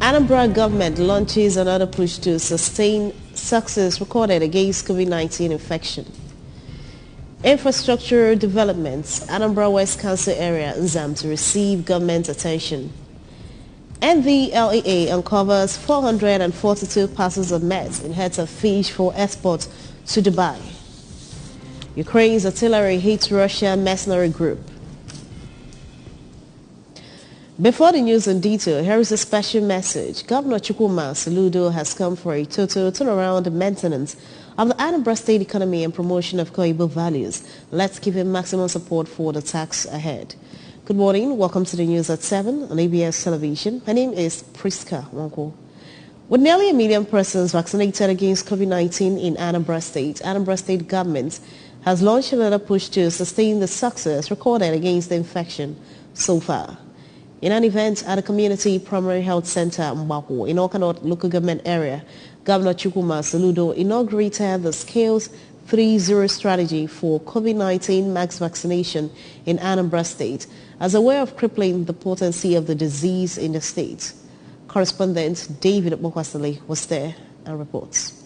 Anambra government launches another push to sustain success recorded against COVID-19 infection. Infrastructure developments, Anambra West Council area, Nzam, to receive government attention. And the LEA uncovers 442 parcels of meth in heads of fish for export to Dubai. Ukraine's artillery hits Russia mercenary group. Before the news in detail, here is a special message. Governor Chukwuma Soludo has come for a total turnaround maintenance of the Anambra State economy and promotion of Koibo values. Let's give him maximum support for the task ahead. Good morning. Welcome to the news at 7 on ABS Television. My name is Priska Wanko. With nearly 1 million persons vaccinated against COVID-19 in Anambra State government has launched another push to sustain the success recorded against the infection so far. In an event at the Community Primary Health Center Mbapo in Awka North local government area, Governor Chukwuma Soludo inaugurated the Scales 3.0 strategy for COVID-19 mass vaccination in Anambra State as a way of crippling the potency of the disease in the state. Correspondent David Mokwasale was there and reports.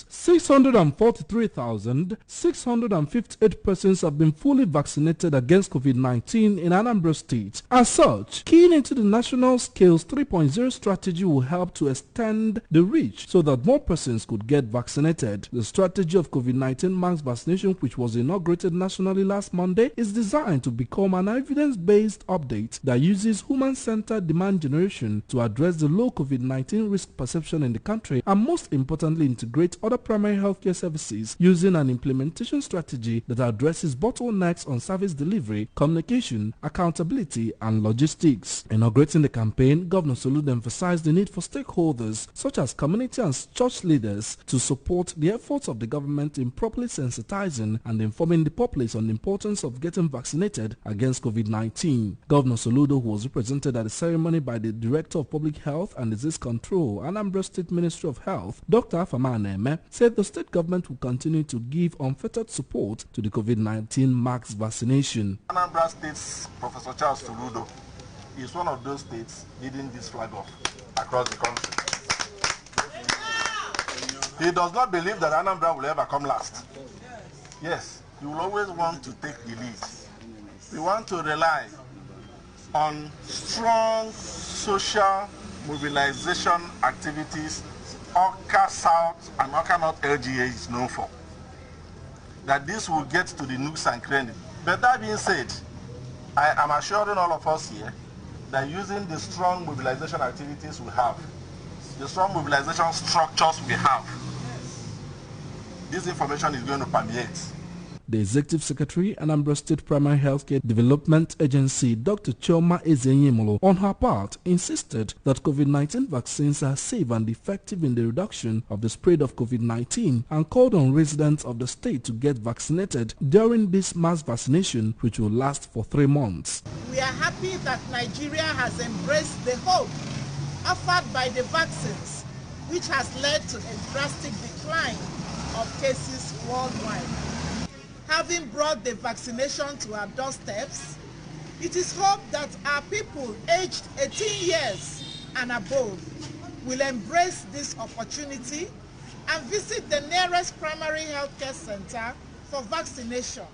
643,658 persons have been fully vaccinated against COVID-19 in Anambra State. As such, keying into the National Scales 3.0 strategy will help to extend the reach so that more persons could get vaccinated. The strategy of COVID-19 mass vaccination, which was inaugurated nationally last Monday, is designed to become an evidence-based update that uses human-centered demand generation to address the low COVID-19 risk perception in the country and, most importantly, integrate other primary healthcare services using an implementation strategy that addresses bottlenecks on service delivery, communication, accountability, and logistics. Inaugurating the campaign, Governor Soludo emphasized the need for stakeholders such as community and church leaders to support the efforts of the government in properly sensitizing and informing the populace on the importance of getting vaccinated against COVID-19. Governor Soludo, who was represented at the ceremony by the Director of Public Health and Disease Control, Anambra State Ministry of Health, Dr. Afamane, said the state government will continue to give unfettered support to the COVID-19 mass vaccination. Anambra State's Professor Charles Soludo is one of those states leading this flag off across the country. He does not believe that Anambra will ever come last. Yes, he will always want to take the lead. We want to rely on strong social mobilization activities Awka South and Awka North LGA is known for. That this will get to the nooks and crannies. But that being said, I am assuring all of us here that using the strong mobilization activities we have, the strong mobilization structures we have, this information is going to permeate. The Executive Secretary, Anambra State Primary Healthcare Development Agency, Dr. Chioma Ezenyemolo, on her part, insisted that COVID-19 vaccines are safe and effective in the reduction of the spread of COVID-19 and called on residents of the state to get vaccinated during this mass vaccination, which will last for 3 months. We are happy that Nigeria has embraced the hope offered by the vaccines, which has led to a drastic decline of cases worldwide. Having brought the vaccination to our doorsteps, it is hoped that our people aged 18 years and above will embrace this opportunity and visit the nearest primary healthcare center for vaccination.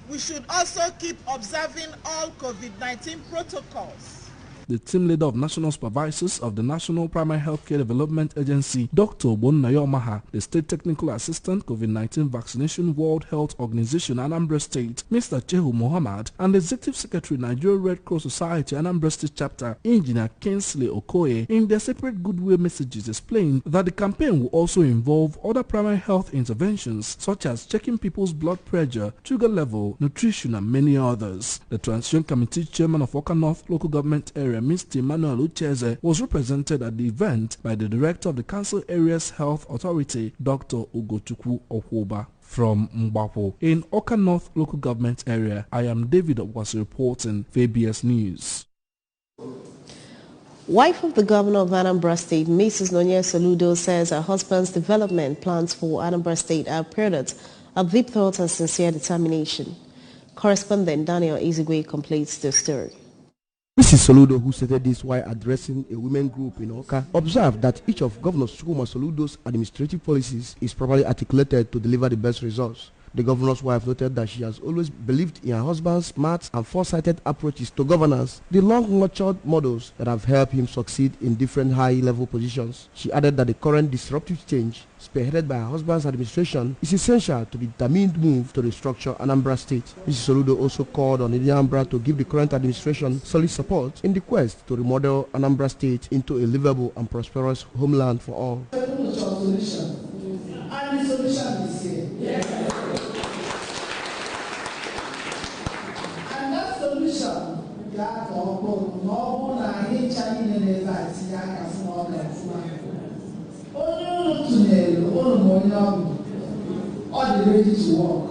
We should also keep observing all COVID-19 protocols. The team leader of National Supervisors of the National Primary Healthcare Development Agency, Dr. Obonayo Maha, the State Technical Assistant COVID-19 Vaccination World Health Organization, Anambra State, Mr. Chehu Mohammed, and the Executive Secretary, Nigeria Red Cross Society, Anambra State Chapter, Engineer Kinsley Okoye, in their separate goodwill messages explained that the campaign will also involve other primary health interventions such as checking people's blood pressure, sugar level, nutrition, and many others. The Transition Committee Chairman of Awka North Local Government Area, Mr. Emmanuel Ucheze, was represented at the event by the Director of the Council Area's Health Authority, Dr. Ugochukwu Okwoba. From Mbapo in Awka North Local Government Area, I am David was reporting for ABS News. Wife of the Governor of Anambra State, Mrs. Nonye Soludo, says her husband's development plans for Anambra State are products of deep thought and sincere determination. Correspondent Daniel Ezigwe completes the story. Mrs. Soludo, who stated this while addressing a women group in Oka, observed that each of Governor Chukwuma Soludo's administrative policies is properly articulated to deliver the best results. The governor's wife noted that she has always believed in her husband's smart and foresighted approaches to governance, the long-nurtured models that have helped him succeed in different high-level positions. She added that the current disruptive change, spearheaded by her husband's administration, is essential to the determined move to restructure Anambra State. Mrs. Soludo also called on Anambra to give the current administration solid support in the quest to remodel Anambra State into a livable and prosperous homeland for all. And the solution is here. Yes. And that solution, that all ready to work.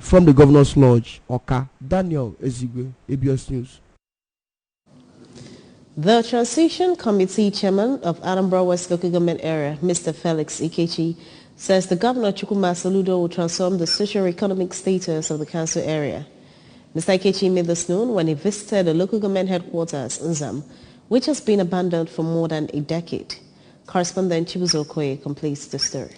From the Governor's Lodge, Oka, Daniel Ezigwe, ABS News. The Transition Committee Chairman of Anambra West Local Government Area, Mr. Felix Ikechi, says the Governor Chukwuma Soludo will transform the socio-economic status of the council area. Mr. Ikechi made this known when he visited the local government headquarters, Nzam, which has been abandoned for more than a decade. Correspondent Chibuzo Okoye completes the story.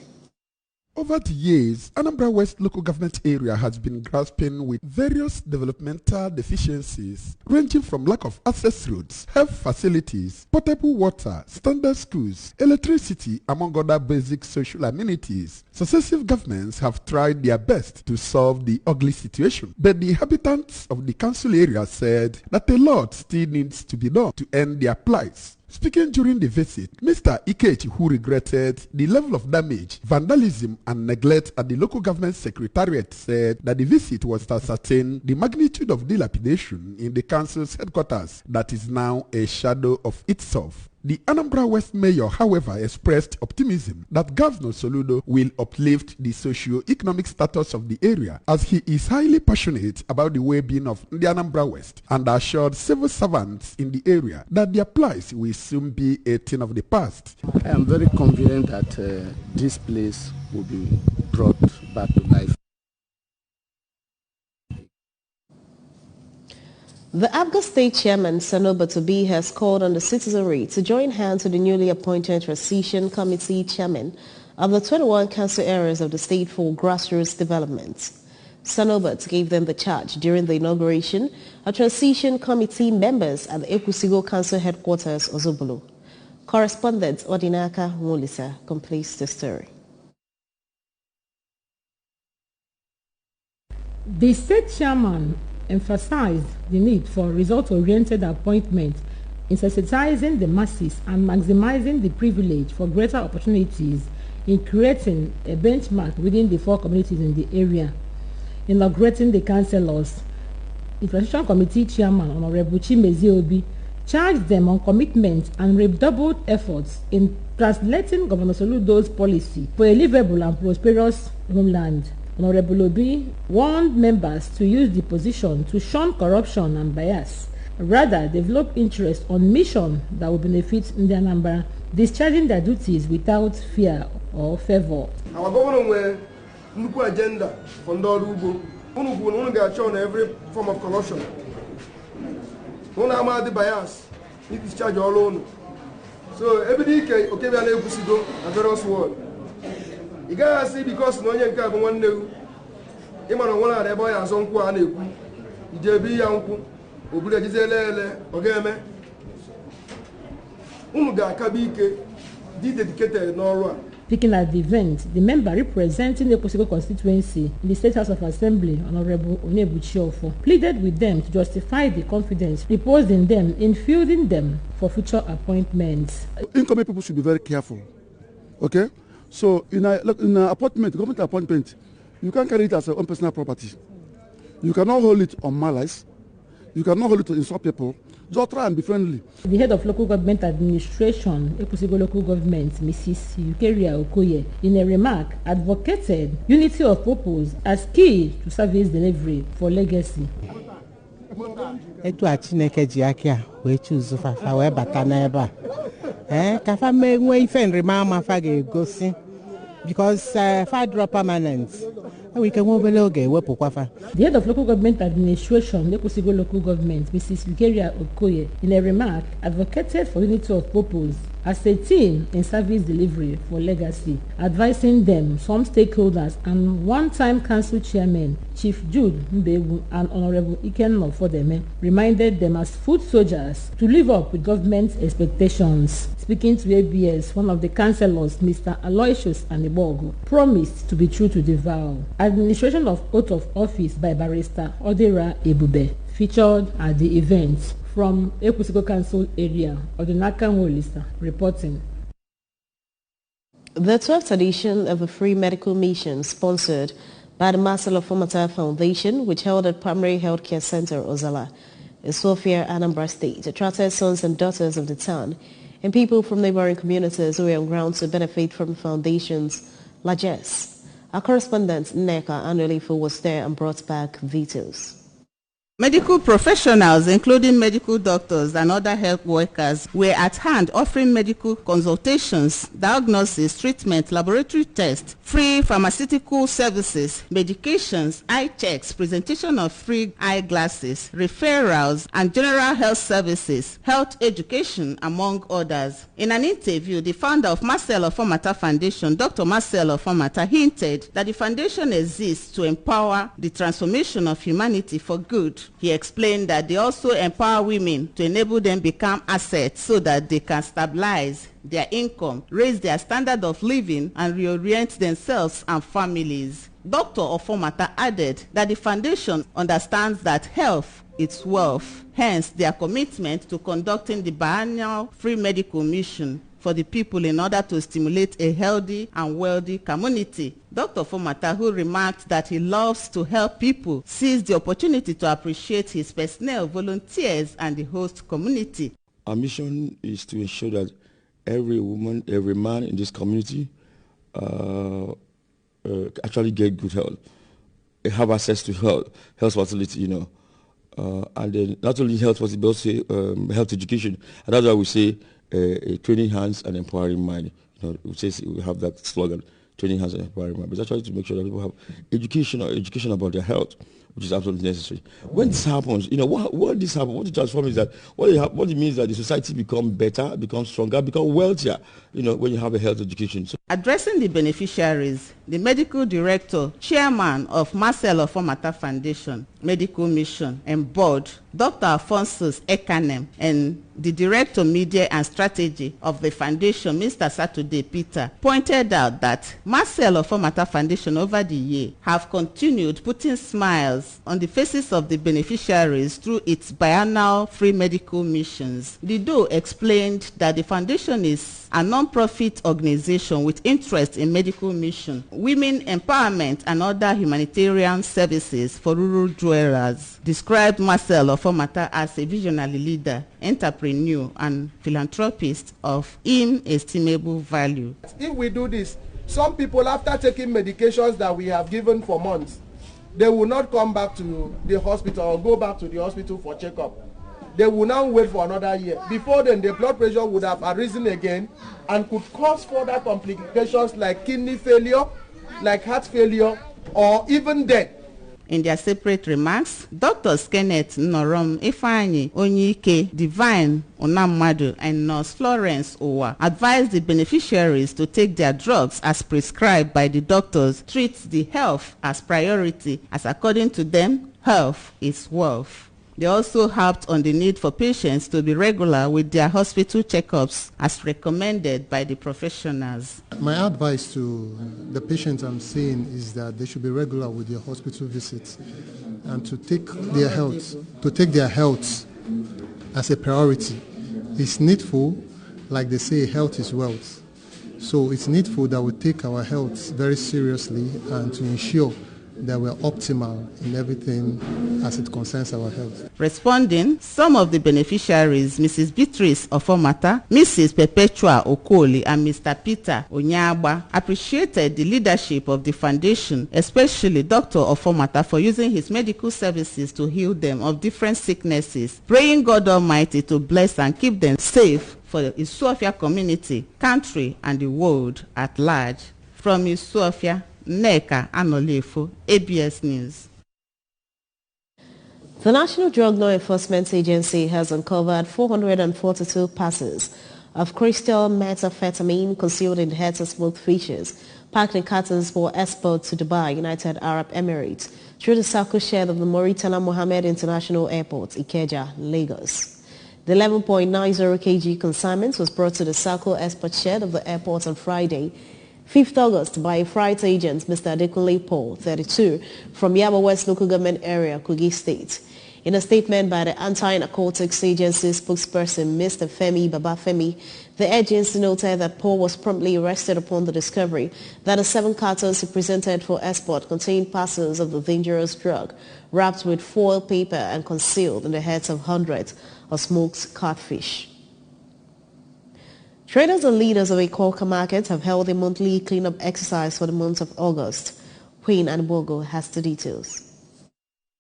Over the years, Anambra West local government area has been grappling with various developmental deficiencies ranging from lack of access roads, health facilities, potable water, standard schools, electricity, among other basic social amenities. Successive governments have tried their best to solve the ugly situation, but the inhabitants of the council area said that a lot still needs to be done to end their plight. Speaking during the visit, Mr. Ikechi, who regretted the level of damage, vandalism and neglect at the local government secretariat, said that the visit was to ascertain the magnitude of dilapidation in the council's headquarters that is now a shadow of itself. The Anambra West mayor, however, expressed optimism that Governor Soludo will uplift the socio-economic status of the area, as he is highly passionate about the well-being of the Anambra West, and assured civil servants in the area that their plight will soon be a thing of the past. I am very confident that this place will be brought back to life. The Abga State Chairman, Sanoba Tobi, has called on the citizenry to join hands with the newly appointed Transition Committee Chairman of the 21 council areas of the state for grassroots development. Sanoba gave them the charge during the inauguration of Transition Committee members at the Ekusigo Council Headquarters, Ozobolo. Correspondent Odinaka Molisa completes the story. The state chairman emphasized the need for result-oriented appointment in sensitizing the masses and maximizing the privilege for greater opportunities in creating a benchmark within the 4 communities in the area. Inaugurating the councillors, the Transition Committee Chairman, Honorable Chimezi Obi, charged them on commitment and redoubled efforts in translating Governor Soludo's policy for a livable and prosperous homeland. Honorable Obi warned members to use the position to shun corruption and bias, rather develop interest on mission that will benefit the Anambra, discharging their duties without fear or favor. Our government will look at agenda for Ndorugo. We get shown every form of corruption. We have the bias. We discharge all alone. So every day, okay, we are able to go a various world. You guys see because no one can one new. Imano one of the boy has uncle and a JB uncle, Obuda Gisele, Ogame. Umuga Kabike, dedicated Norwa. Speaking at the event, the member representing the Ekusigo constituency in the State House of Assembly, Honorable Onebuchiofo, pleaded with them to justify the confidence reposed in them in fielding them for future appointments. Incoming people should be very careful. Okay? So in an appointment, government appointment, you can't carry it as your own personal property. You cannot hold it on malice. You cannot hold it to insult people. Just try and be friendly. The head of local government administration, Ekusigo local government, Mrs. Eukeria Okoye, in a remark, advocated unity of purpose as key to service delivery for legacy. Etu achineke ji aka we choose fafa we bata na eba. Ka fa me nwe ife nrima ma fa ga egosi because far drop permanent. We can move below. The head of local government administration, Lekusigo local government, Mrs. Lukeria Okoye, in a remark, advocated for unity of purpose as a team in service delivery for legacy, advising them, some stakeholders, and one-time council chairman, Chief Jude Mbewu and Honorable Ikenno Fodeme, reminded them as foot soldiers to live up with government's expectations. Speaking to ABS, one of the councillors, Mr. Aloysius Anibogo, promised to be true to the vow. Administration of oath of office by Barrister Odera Ebube featured at the event. From Ekusigo Council area, Odinaka Wolista reporting. The 12th edition of a free medical mission sponsored by the Marcel Ofomata Foundation, which held at Primary Healthcare Center, Ozala, in Sofia, Anambra State, attracted sons and daughters of the town and people from neighboring communities who were on ground to benefit from the foundation's largesse. Our correspondent, Nneka Anolifo, was there and brought back details. Medical professionals, including medical doctors and other health workers, were at hand offering medical consultations, diagnosis, treatment, laboratory tests, free pharmaceutical services, medications, eye checks, presentation of free eyeglasses, referrals, and general health services, health education, among others. In an interview, the founder of Marcel Ofomata Foundation, Dr. Marcel Ofomata, hinted that the foundation exists to empower the transformation of humanity for good. He explained that they also empower women to enable them become assets so that they can stabilize their income, raise their standard of living, and reorient themselves and families. Dr. Ofomata added that the foundation understands that health is wealth, hence their commitment to conducting the biannual free medical mission for the people in order to stimulate a healthy and wealthy community. Dr. Ofomata, who remarked that he loves to help people, seized the opportunity to appreciate his personnel, volunteers, and the host community. Our mission is to ensure that every woman, every man in this community actually get good health, have access to health facility, and then not only health facility, but also health education. And that's why we say training hands and empowering mind. We have that slogan, training hands and empowering mind. But it's actually to make sure that people have education about their health, which is absolutely necessary. When this happens, what it transforms is that what it means is that the society becomes better, becomes stronger, becomes wealthier, when you have a health education. So, addressing the beneficiaries, the medical director, chairman of Marcel Ofomata Foundation, Medical Mission, and board, Dr. Alphonsus Ekanem, and the director, media and strategy of the foundation, Mr. Saturday Peter, pointed out that Marcel Ofomata Foundation over the year have continued putting smiles on the faces of the beneficiaries through its biannual free medical missions. The DO explained that the foundation is a non-profit organization with interest in medical mission, women empowerment, and other humanitarian services for rural dwellers. Described Marcel Ofomata as a visionary leader, entrepreneur, and philanthropist of inestimable value. If we do this, some people, after taking medications that we have given for months, they will not come back to the hospital or go back to the hospital for checkup. They will now wait for another year. Before then, the blood pressure would have arisen again and could cause further complications like kidney failure, like heart failure, or even death. In their separate remarks, Drs. Kenneth Norom Ifeanyi Onyike, Divine Onamadu, and Nurse Florence Owa advised the beneficiaries to take their drugs as prescribed by the doctors, treat the health as priority, as according to them, health is wealth. They also harped on the need for patients to be regular with their hospital checkups as recommended by the professionals. My advice to the patients I'm seeing is that they should be regular with their hospital visits and to take their health as a priority. It's needful, like they say, health is wealth. So it's needful that we take our health very seriously and to ensure that we're optimal in everything as it concerns our health. Responding, some of the beneficiaries, Mrs. Beatrice Ofomata, Mrs. Perpetua Okoli, and Mr. Peter Onyagba, appreciated the leadership of the foundation, especially Dr. Ofomata, for using his medical services to heal them of different sicknesses, praying God Almighty to bless and keep them safe for the Sofia community, country, and the world at large. From Yusufia, Nneka Anolefo, ABS News. The National Drug Law Enforcement Agency has uncovered 442 passes of crystal methamphetamine concealed in heads of smoked fishes, packed in cartons for export to Dubai, United Arab Emirates, through the circle shed of the Mauritania Mohammed International Airport, Ikeja, Lagos. The 11.90 kg consignment was brought to the circle export shed of the airport on Friday, 5th August, by a freight agent, Mr. Adekunle Paul, 32, from Yaba West Local Government Area, Kogi State. In a statement by the Anti-Narcotics Agency spokesperson, Mr. Femi Babafemi, the agency noted that Paul was promptly arrested upon the discovery that the 7 cartons he presented for export contained parcels of the dangerous drug, wrapped with foil paper and concealed in the heads of hundreds of smoked catfish. Traders and leaders of Ekorka market have held a monthly cleanup exercise for the month of August. Queen Anbogo has the details.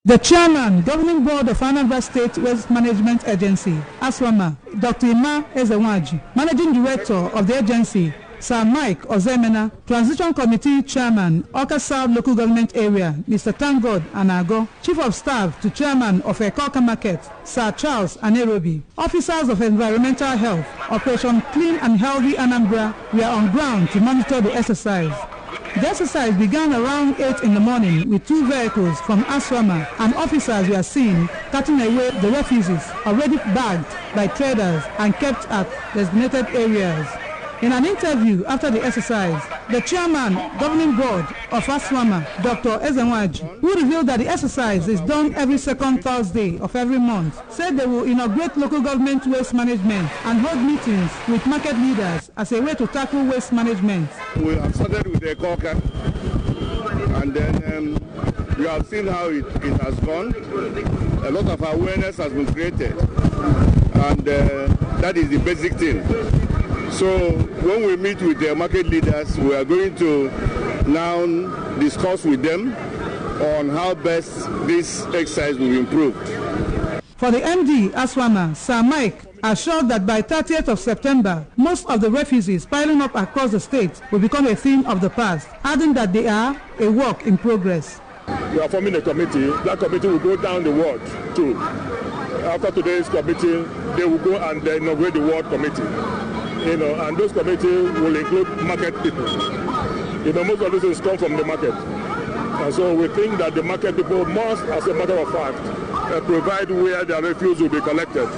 The chairman, Governing Board of Anambra State Waste Management Agency, ASWAMA, Dr. Ima Ezewaji, Managing Director of the agency, Sir Mike Ozemena, Transition Committee Chairman, Awka South Local Government Area, Mr. Tangod Anago, Chief of Staff to Chairman of Ekorka Market, Sir Charles Anerobi, Officers of Environmental Health, Operation Clean and Healthy Anambra, we are on ground to monitor the exercise. The exercise began around 8 in the morning with 2 vehicles from Aswama, and officers were seen cutting away the refuses already bagged by traders and kept at designated areas. In an interview after the exercise, the chairman, Governing Board of Aswama, Dr. Ezenwaji, who revealed that the exercise is done every second Thursday of every month, said they will inaugurate local government waste management and hold meetings with market leaders as a way to tackle waste management. We have started with the Ekorka, and then we have seen how it has gone. A lot of awareness has been created, and that is the basic thing. So when we meet with the market leaders, we are going to now discuss with them on how best this exercise will be improved. For the MD, Aswama, Sir Mike, assured that by 30th of September, most of the refugees piling up across the state will become a thing of the past, adding that they are a work in progress. We are forming a committee. That committee will go down the ward too. After today's committee, they will go and inaugurate the ward committee. And those committees will include market people. Most of these come from the market. And so we think that the market people must, as a matter of fact, provide where the refuse will be collected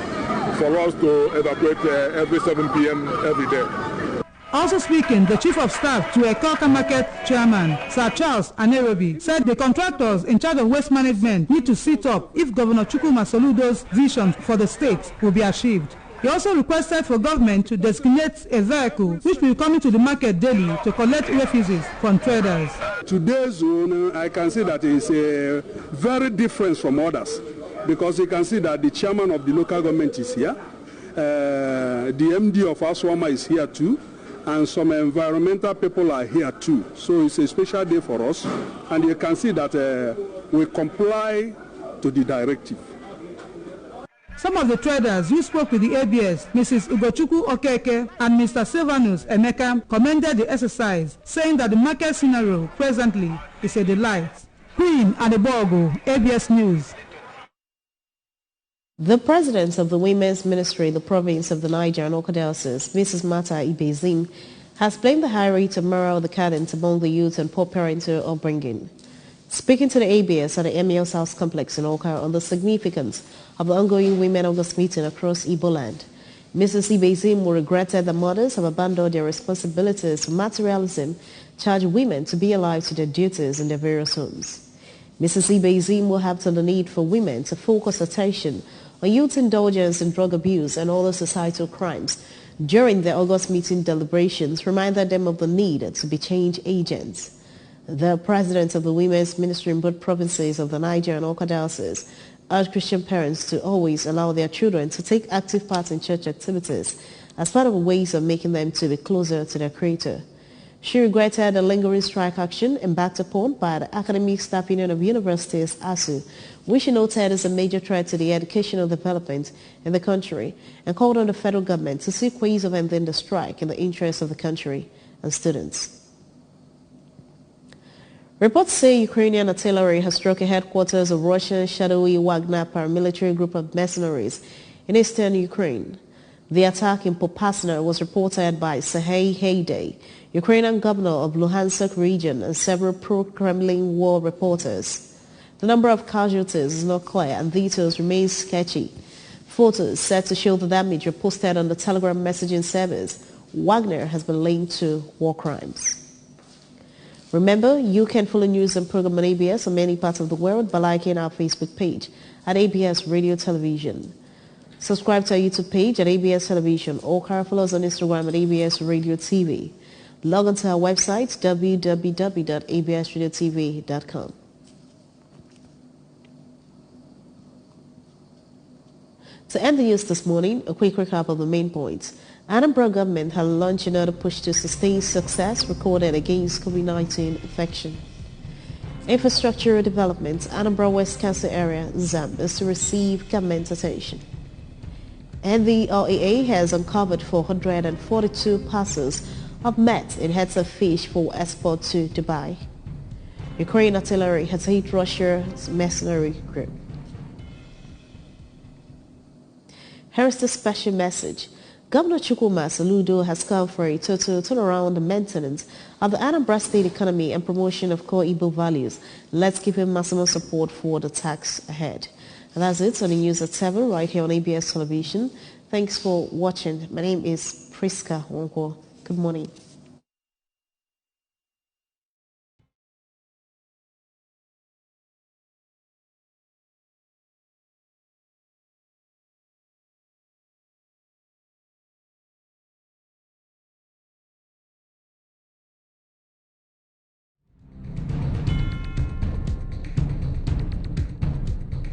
for us to evacuate every 7 p.m. every day. Also speaking, the Chief of Staff to Ekorka Market Chairman, Sir Charles Anerobi, said the contractors in charge of waste management need to sit up if Governor Chukwuma Soludo's vision for the state will be achieved. He also requested for government to designate a vehicle which will come into the market daily to collect refugees from traders. Today's zone, I can see that is very different from others, because you can see that the chairman of the local government is here, the MD of Aswama is here too, and some environmental people are here too. So it's a special day for us, and you can see that we comply to the directive. Some of the traders who spoke with the ABS, Mrs. Ugochukwu Okeke and Mr. Silvanus Emeka, commended the exercise, saying that the market scenario presently is a delight. Queen Adebogo, ABS News. The president of the Women's Ministry, the province of the Niger and Awka Diocese, Mrs. Mata Ibezim, has blamed the high rate of moral decadence among the youth and poor parental upbringing. Speaking to the ABS at the Emiel's House Complex in Awka on the significance of the ongoing Women August meeting across Igbo land, Mrs. Ibezim regretted that mothers have abandoned their responsibilities for materialism, charged women to be alive to their duties in their various homes. Mrs. Ibezim will have to the need for women to focus attention on youth indulgence in drug abuse and other societal crimes during the August meeting deliberations, reminded them of the need to be change agents. The president of the Women's Ministry in both provinces of the Niger and Awka Diocese urged Christian parents to always allow their children to take active part in church activities as part of ways of making them to be closer to their Creator. She regretted the lingering strike action embarked upon by the Academic Staff Union of Universities, ASU, which she noted is a major threat to the educational development in the country, and called on the federal government to seek ways of ending the strike in the interest of the country and students. Reports say Ukrainian artillery has struck a headquarters of Russian shadowy Wagner paramilitary group of mercenaries in eastern Ukraine. The attack in Popasna was reported by Serhiy Haidai, Ukrainian governor of Luhansk region, and several pro-Kremlin war reporters. The number of casualties is not clear and details remain sketchy. Photos said to show the damage were posted on the Telegram messaging service. Wagner has been linked to war crimes. Remember, you can follow news and program on ABS on many parts of the world by liking our Facebook page at ABS Radio Television. Subscribe to our YouTube page at ABS Television or follow us on Instagram at ABS Radio TV. Log on to our website www.absradiotv.com. To end the news this morning, a quick recap of the main points. Anambra government has launched another push to sustain success recorded against COVID-19 infection. Infrastructural development, Anambra West Council area, ZAM, is to receive government attention. And the RAA has uncovered 442 parcels of met in heads of fish for export to Dubai. Ukraine artillery has hit Russia's mercenary group. Here's the special message. Governor Chukwuma Soludo has called for a total turnaround maintenance of the Anambra State economy and promotion of core Igbo values. Let's give him maximum support for the task ahead. And that's it on the news at 7 right here on ABS Television. Thanks for watching. My name is Priska Wonko. Good morning.